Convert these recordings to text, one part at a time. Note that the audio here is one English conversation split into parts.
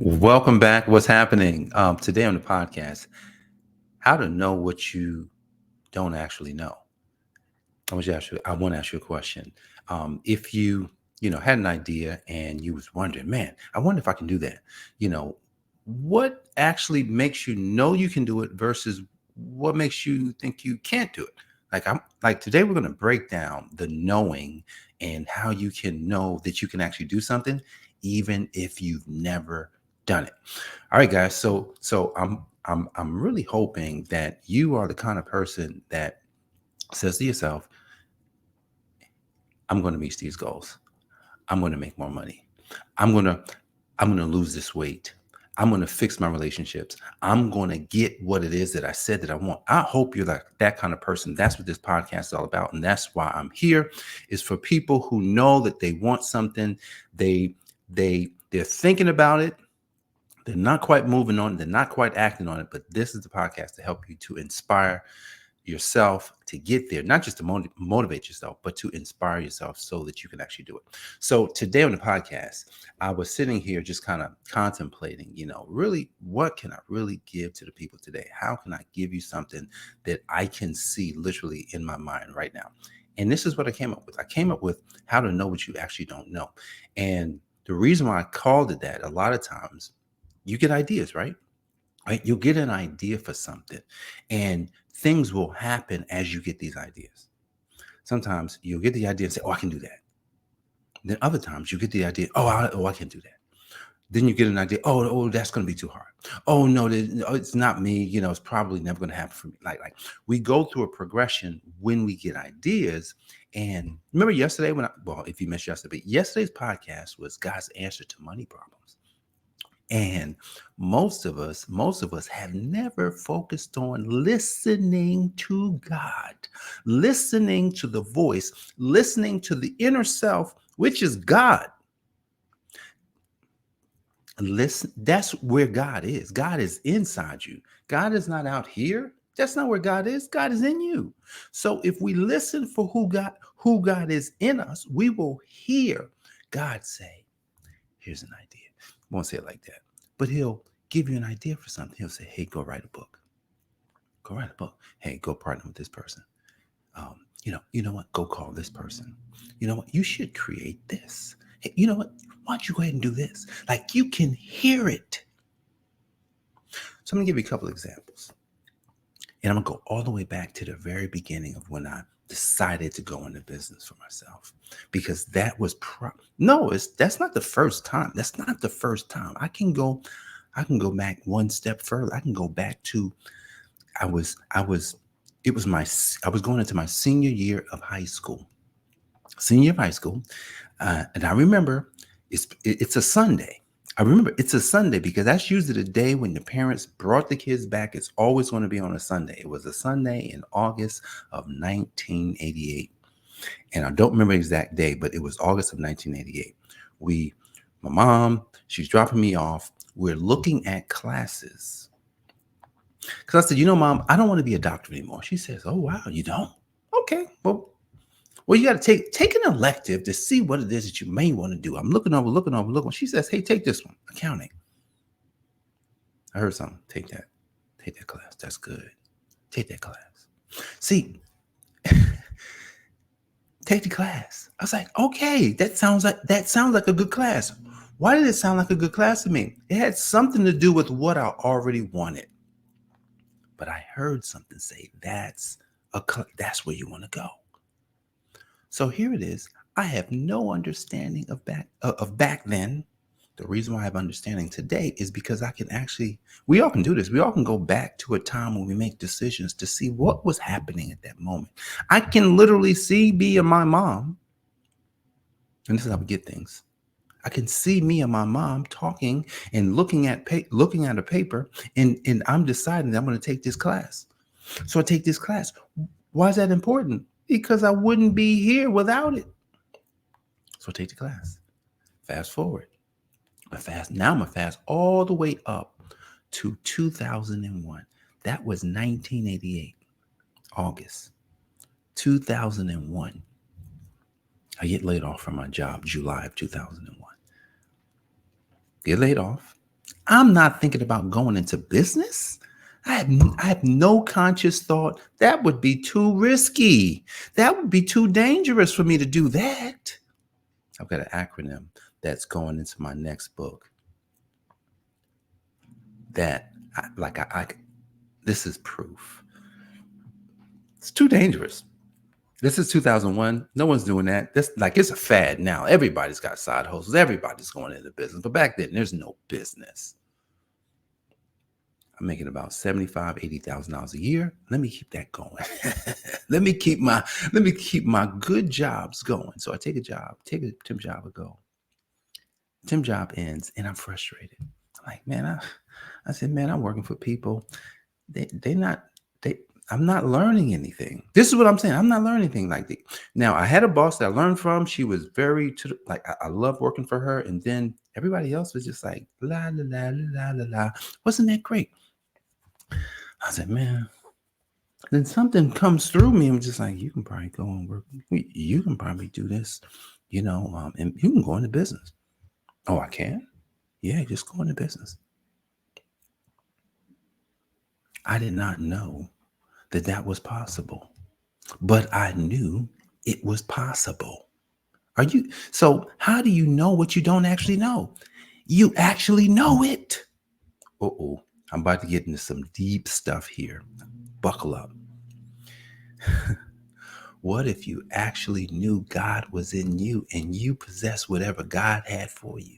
Welcome back. What's happening? Today on the podcast, how to know what you don't actually know. I want to ask you a question. If you had an idea and you was wondering, man, I wonder if I can do that. You know, what actually makes you know you can do it versus what makes you think you can't do it? Like today we're going to break down the knowing and how you can know that you can actually do something even if you've never done it. All right, guys. So I'm really hoping that you are the kind of person that says to yourself, I'm going to reach these goals. I'm going to make more money. I'm going to I'm going to lose this weight. I'm going to fix my relationships. I'm going to get what it is that I said that I want. I hope you're like that kind of person. That's what this podcast is all about. And that's why I'm here, is for people who know that they want something. They're thinking about it. They're not quite moving on. They're not quite acting on it. But this is the podcast to help you to inspire yourself to get there, not just to motivate yourself, but to inspire yourself so that you can actually do it. So today on the podcast, I was sitting here just kind of contemplating, really, what can I really give to the people today? How can I give you something that I can see literally in my mind right now? And this is what I came up with. I came up with how to know what you actually don't know. And the reason why I called it that, a lot of times you get ideas, right? Right? You'll get an idea for something and things will happen as you get these ideas. Sometimes you'll get the idea and say, oh, I can do that. Then other times you get the idea, I can do that. Then you get an idea, that's going to be too hard. Oh, no, it's not me. It's probably never going to happen for me. Like we go through a progression when we get ideas. And remember yesterday if you missed yesterday, yesterday's podcast was God's answer to money problems. And most of us have never focused on listening to God, listening to the voice, listening to the inner self, which is God. Listen, that's where God is. God is inside you. God is not out here. That's not where God is. God is in you. So if we listen for who God is in us, we will hear God say, here's an idea. Won't say it like that, but he'll give you an idea for something. He'll say, hey, go write a book. Go write a book. Hey, go partner with this person. You know what? Go call this person. You know what? You should create this. Hey, you know what? Why don't you go ahead and do this? Like, you can hear it. So I'm going to give you a couple of examples. And I'm going to go all the way back to the very beginning of when I decided to go into business for myself, because that was that's not the first time. That's not the first time. I can go back one step further. I can go back to I was going into my senior year of high school. And I remember it's a Sunday. I remember it's a Sunday because that's usually the day when the parents brought the kids back. It's always going to be on a Sunday. It was a Sunday in August of 1988. And I don't remember the exact day, but it was August of 1988. My mom, she's dropping me off. We're looking at classes. Because I said, Mom, I don't want to be a doctor anymore. She says, oh, wow, you don't? Okay, well, you got to take an elective to see what it is that you may want to do. I'm looking over. She says, hey, take this one, accounting. I heard something. Take that class. That's good. Take that class. See, take the class. I was like, okay, that sounds like a good class. Why did it sound like a good class to me? It had something to do with what I already wanted. But I heard something say, that's where you want to go. So here it is. I have no understanding of back then. The reason why I have understanding today is because we all can do this. We all can go back to a time when we make decisions to see what was happening at that moment. I can literally see me and my mom, and this is how we get things. I can see me and my mom talking and looking at a paper, and I'm deciding that I'm going to take this class. So I take this class. Why is that important? Because I wouldn't be here without it. So I take the class. Fast forward. Now I'm going to fast all the way up to 2001. That was 1988, August 2001. I get laid off from my job July of 2001. Get laid off. I'm not thinking about going into business. I have no conscious thought that would be too risky. That would be too dangerous for me to do that. I've got an acronym that's going into my next book that this is proof. It's too dangerous. This is 2001. No one's doing that. This it's a fad now. Everybody's got side hustles. Everybody's going into business. But back then, there's no business. I'm making about $75,000, $80,000 a year. Let me keep that going. let me keep my good jobs going. So I take a temp job ago. Temp job ends and I'm frustrated. I'm like, man, I said, man, I'm working for people. I'm not learning anything. This is what I'm saying. I'm not learning anything Now, I had a boss that I learned from. She was very, I love working for her. And then everybody else was just like, la, la, la, la, la, la. Wasn't that great? I said, man, then something comes through me. I'm just like, you can probably go and work. You can probably do this, and you can go into business. Oh, I can? Yeah, just go into business. I did not know that was possible, but I knew it was possible. So how do you know what you don't actually know? You actually know it. Uh-oh, I'm about to get into some deep stuff here. Buckle up. What if you actually knew God was in you and you possessed whatever God had for you?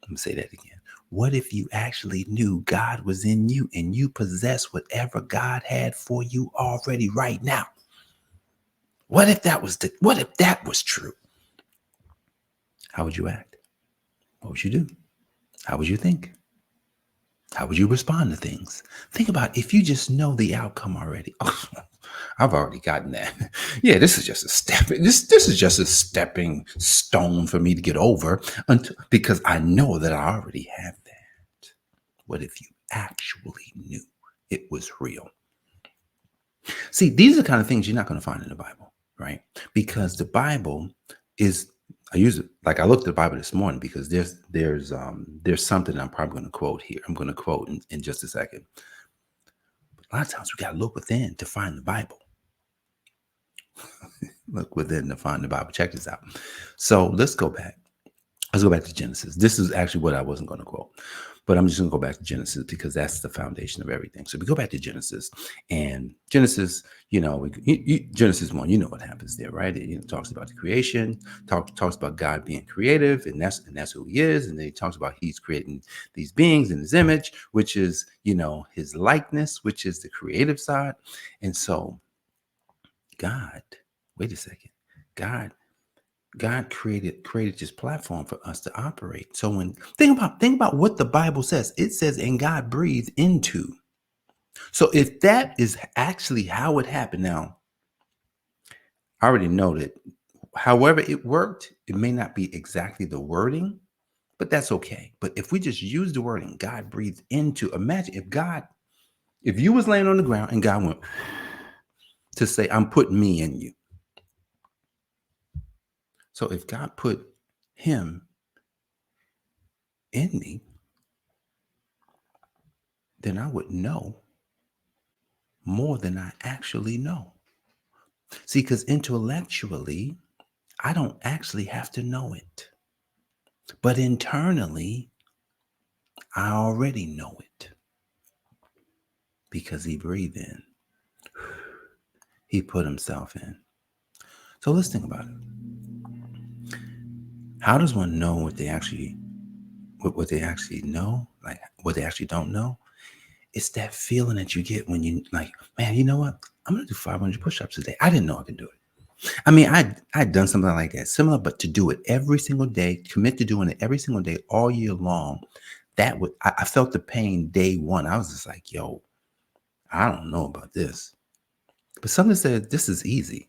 Let me say that again. What if you actually knew God was in you and you possess whatever God had for you already right now? What if that was true? How would you act? What would you do? How would you think? How would you respond to things? Think about if you just know the outcome already. Oh, I've already gotten that. Yeah, this is just a step. This is just a stepping stone for me to get over because I know that I already have that. What if you actually knew it was real? See, these are the kind of things you're not going to find in the Bible, right? Because the Bible is, I use it I looked at the Bible this morning because there's something I'm probably going to quote here. I'm going to quote in just a second. But a lot of times we got to look within to find the Bible. Look within to find the Bible. Check this out. So let's go back. Let's go back to Genesis. This is actually what I wasn't going to quote, but I'm just going to go back to Genesis because that's the foundation of everything. So we go back to Genesis, and Genesis, Genesis 1, you know what happens there, right? It talks about the creation, talks about God being creative, and that's who he is. And then he talks about he's creating these beings in his image, which is, his likeness, which is the creative side. And so God, wait a second, God created this platform for us to operate. So think about what the Bible says. It says, and God breathed into. So if that is actually how it happened, now I already know that however it worked, it may not be exactly the wording, but that's okay. But if we just use the wording, God breathed into, imagine if you was laying on the ground and God went to say, I'm putting me in you. So if God put him in me, then I would know more than I actually know. See, because intellectually, I don't actually have to know it. But internally, I already know it. Because he breathed in. He put himself in. So let's think about it. How does one know what they actually know? Like what they actually don't know? It's that feeling that you get when you man, you know what? I'm going to do 500 push-ups a day. I didn't know I could do it. I mean, I'd done something like that, similar, but to do it every single day, commit to doing it every single day, all year long, I felt the pain day one. I was just like, yo, I don't know about this. But something said, this is easy.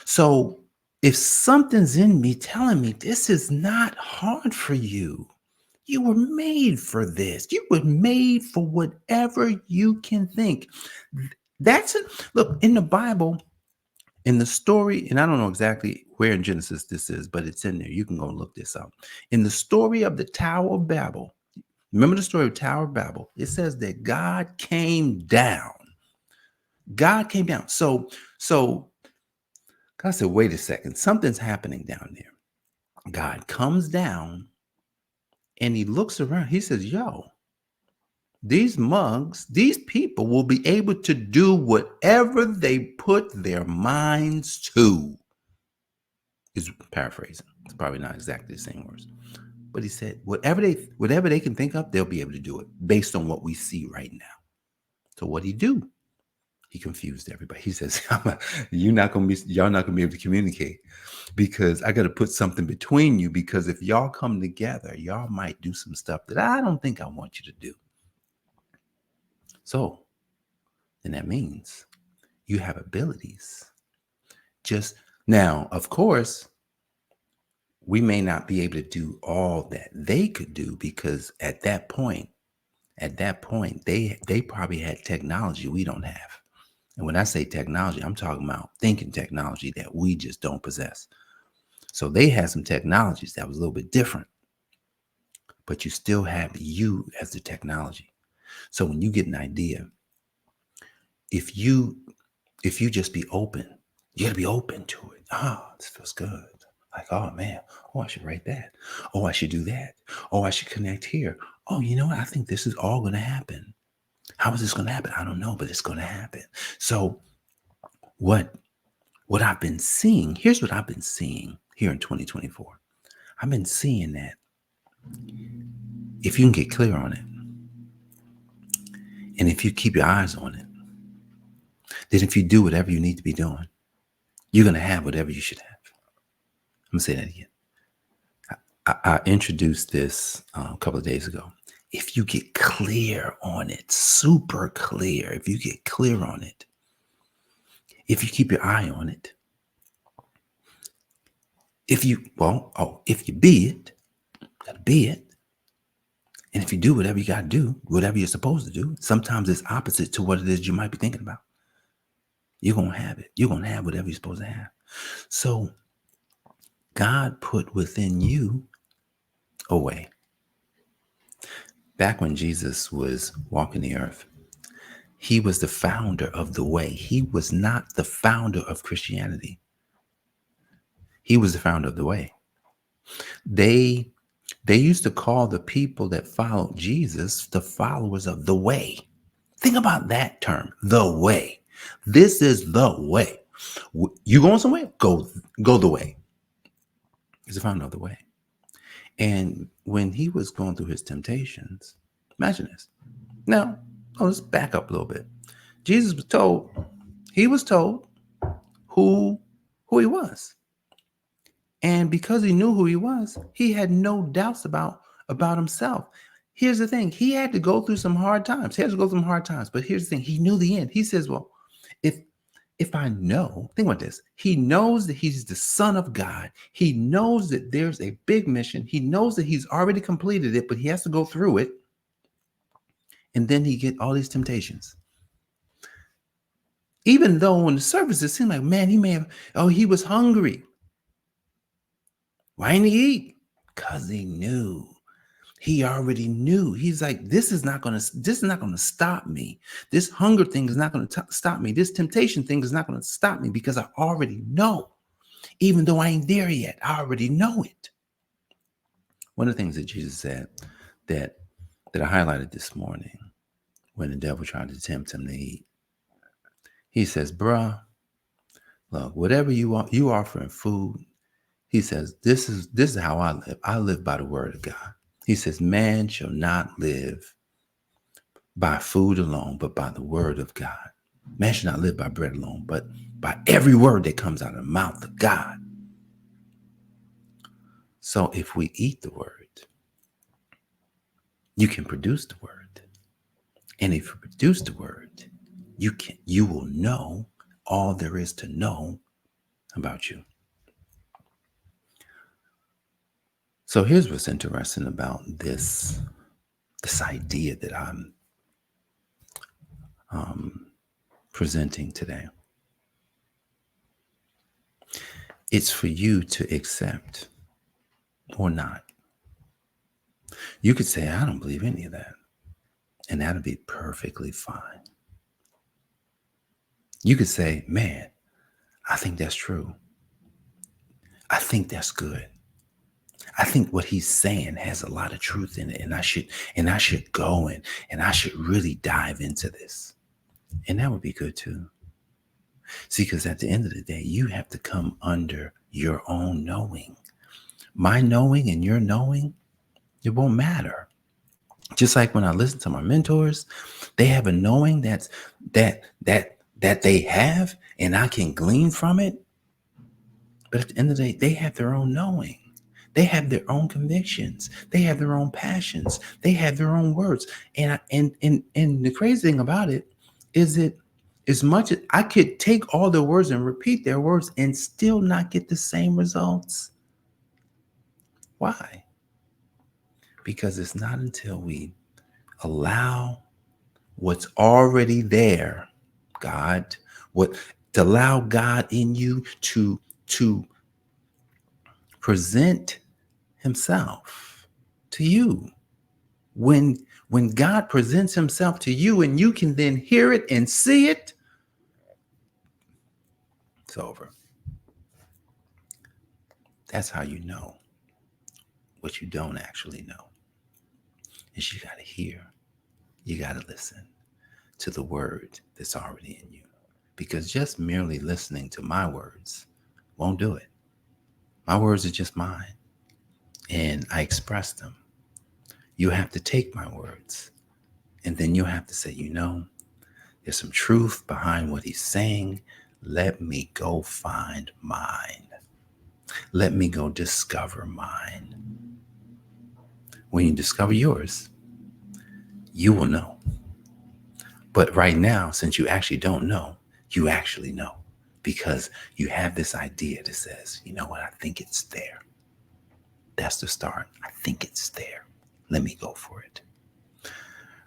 So if something's in me telling me this is not hard for you, you were made for this. You were made for whatever you can think. That's it. Look, in the Bible, in the story, and I don't know exactly where in Genesis this is, but it's in there. You can go look this up. In the story of the Tower of Babel, Remember the story of Tower of Babel? It says that God came down. God came down. So God said, wait a second, something's happening down there. God comes down and he looks around. He says, yo, these mugs, these people will be able to do whatever they put their minds to. Is paraphrasing. It's probably not exactly the same words. But he said, whatever they can think of, they'll be able to do it based on what we see right now. So what he do? He confused everybody. He says, y'all not gonna be able to communicate because I got to put something between you, because if y'all come together, y'all might do some stuff that I don't think I want you to do. So then that means you have abilities. Just now, of course, we may not be able to do all that they could do, because at that point, they probably had technology we don't have. And when I say technology, I'm talking about thinking technology that we just don't possess. So they had some technologies that was a little bit different, but you still have you as the technology. So when you get an idea, if you just be open, you gotta be open to it. Oh, this feels good. Like, oh man, oh, I should write that. Oh, I should do that. Oh, I should connect here. Oh, you know what? I think this is all going to happen. How is this going to happen? I don't know, but it's going to happen. So what I've been seeing, here's what I've been seeing here in 2024. I've been seeing that if you can get clear on it, and if you keep your eyes on it, then if you do whatever you need to be doing, you're going to have whatever you should have. I'm going to say that again. I introduced this a couple of days ago. If you get clear on it, super clear, if you get clear on it, if you keep your eye on it, if you be it, gotta be it. And if you do whatever you gotta do, whatever you're supposed to do, sometimes it's opposite to what it is you might be thinking about. You're gonna have it. You're gonna have whatever you're supposed to have. So God put within you a way. Back when Jesus was walking the earth, he was the founder of the way. He was not the founder of Christianity. He was the founder of the way. They used to call the people that followed Jesus the followers of the way. Think about that term, the way. This is the way. You going somewhere? Go the way. He's the founder of the way. And when he was going through his temptations, imagine this. Now, let's back up a little bit. Jesus was told who he was. And because he knew who he was, he had no doubts about himself. Here's the thing. He had to go through some hard times. But here's the thing. He knew the end. He says, well, if I know, think about this. He knows that he's the Son of God. He knows that there's a big mission. He knows that he's already completed it, but he has to go through it. And then he get all these temptations. Even though on the surface, it seemed like, man, he was hungry. Why didn't he eat? Because he knew. He already knew. He's like, this is not going to stop me. This hunger thing is not going to stop me. This temptation thing is not going to stop me, because I already know. Even though I ain't there yet, I already know it. One of the things that Jesus said that I highlighted this morning when the devil tried to tempt him to eat, he says, bruh, look, whatever you offering food, he says, this is how I live. I live by the word of God. He says, man shall not live by food alone, but by the word of God. Man shall not live by bread alone, but by every word that comes out of the mouth of God. So if we eat the word, you can produce the word. And if you produce the word, you will know all there is to know about you. So here's what's interesting about this idea that I'm presenting today. It's for you to accept or not. You could say, I don't believe any of that. And that'll be perfectly fine. You could say, man, I think that's true. I think that's good. I think what he's saying has a lot of truth in it. And I should go and I should really dive into this. And that would be good too. See, because at the end of the day, you have to come under your own knowing. My knowing and your knowing, it won't matter. Just like when I listen to my mentors, they have a knowing that they have, and I can glean from it. But at the end of the day, they have their own knowing. They have their own convictions. They have their own passions. They have their own words. And the crazy thing about it is that as much as I could take all their words and repeat their words and still not get the same results. Why? Because it's not until we allow what's already there, God, to allow God in you to present himself to you. When God presents himself to you and you can then hear it and see it, it's over. That's how you know what you don't actually know. Is you got to hear, you got to listen to the word that's already in you. Because just merely listening to my words won't do it. My words are just mine, and I express them. You have to take my words, and then you have to say, there's some truth behind what he's saying. Let me go find mine. Let me go discover mine. When you discover yours, you will know. But right now, since you actually don't know, you actually know. Because you have this idea that says, you know what, I think it's there. That's the start. I think it's there. Let me go for it. All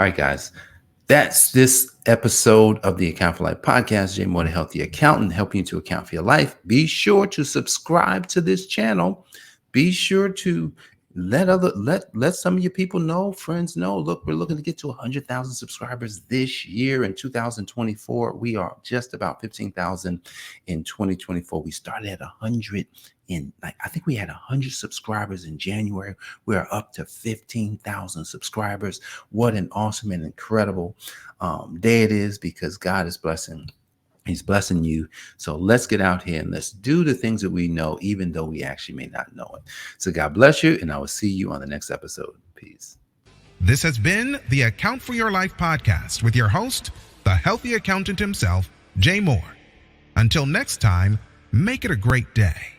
right, guys. That's this episode of the Account for Life podcast. Jay Moore, the Healthy Accountant, helping you to account for your life. Be sure to subscribe to this channel. Be sure to let some of your people know, friends know. Look, we're looking to get to 100,000 subscribers this year in 2024. We are just about 15,000 in 2024. We started at 100 I think we had 100 subscribers in January. We are up to 15,000 subscribers. What an awesome and incredible day it is, because God is blessing. He's blessing you. So let's get out here and let's do the things that we know, even though we actually may not know it. So God bless you, and I will see you on the next episode. Peace. This has been the Account for Your Life podcast with your host, the healthy accountant himself, Jay Moore. Until next time, make it a great day.